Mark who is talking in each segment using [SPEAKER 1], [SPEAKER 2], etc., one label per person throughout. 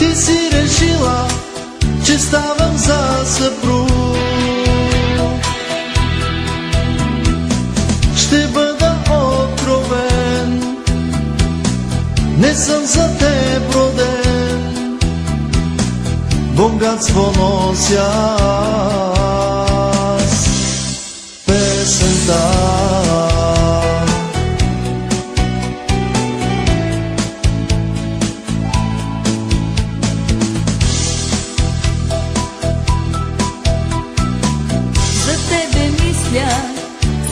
[SPEAKER 1] Ти си решила, че ставам за съпруг. Ще бъда откровен, не съм за теб роден. Богатство нося аз, песента.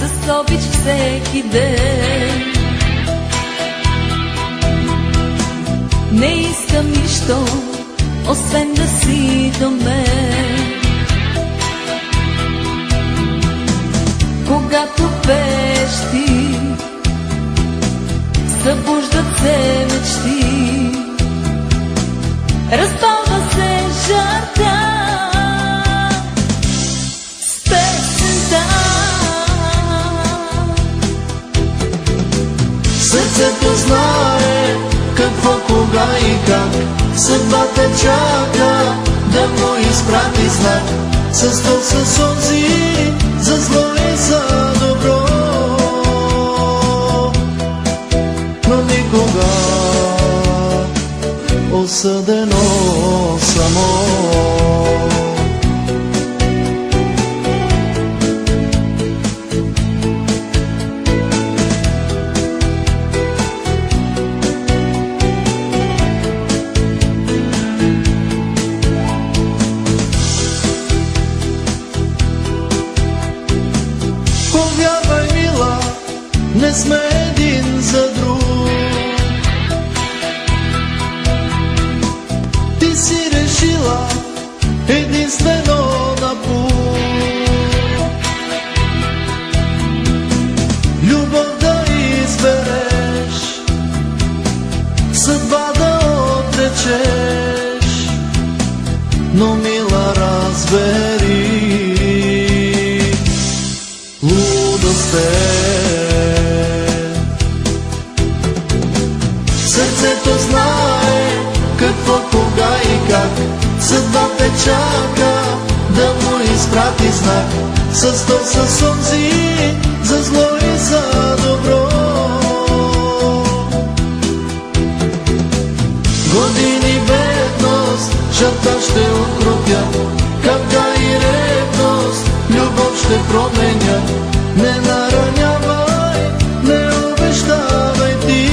[SPEAKER 2] С обич всеки ден. Не искам нищо, освен да си до мен. Когато пееш ти, събуждат се мечти, разпалва се жарта.
[SPEAKER 1] Сърцето знае какво, кога и как. Съдбата чака да му изпрати знак. С то със сълзи, за зло и за добро. Но никога осъдено само. Повярвай, мила, не сме един за друг. Ти си решила единствено на път. Любов да избереш, съдба да отречеш. Но, мила, разбери, лудост сърцето знае какво, кога и как. Съдба те чака да му изпрати знак. С то със сълзи, за зло и за добро. Години бедност, жълта ще окрупят. Капка и ревност, любов ще променя. Не наранявай, не обещавай ти.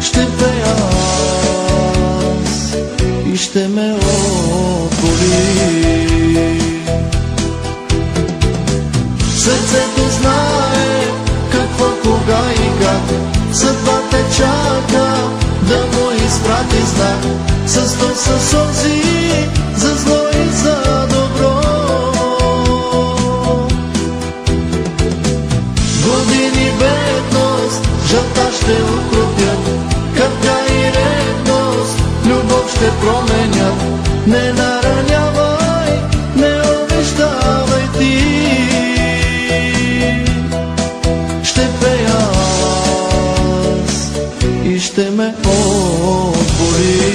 [SPEAKER 1] Ще пея аз и ще ме отболи. Сърцето знае какво, кога и как. Съдба те чака да му изпрати знак. С то със сълзи, за зло и за добро. Години бедност, жълта ще окрупят. Капка и ревност, любов ще променят. Не наранявай, не обещавай ти. Ще пея аз и ще ме отболи.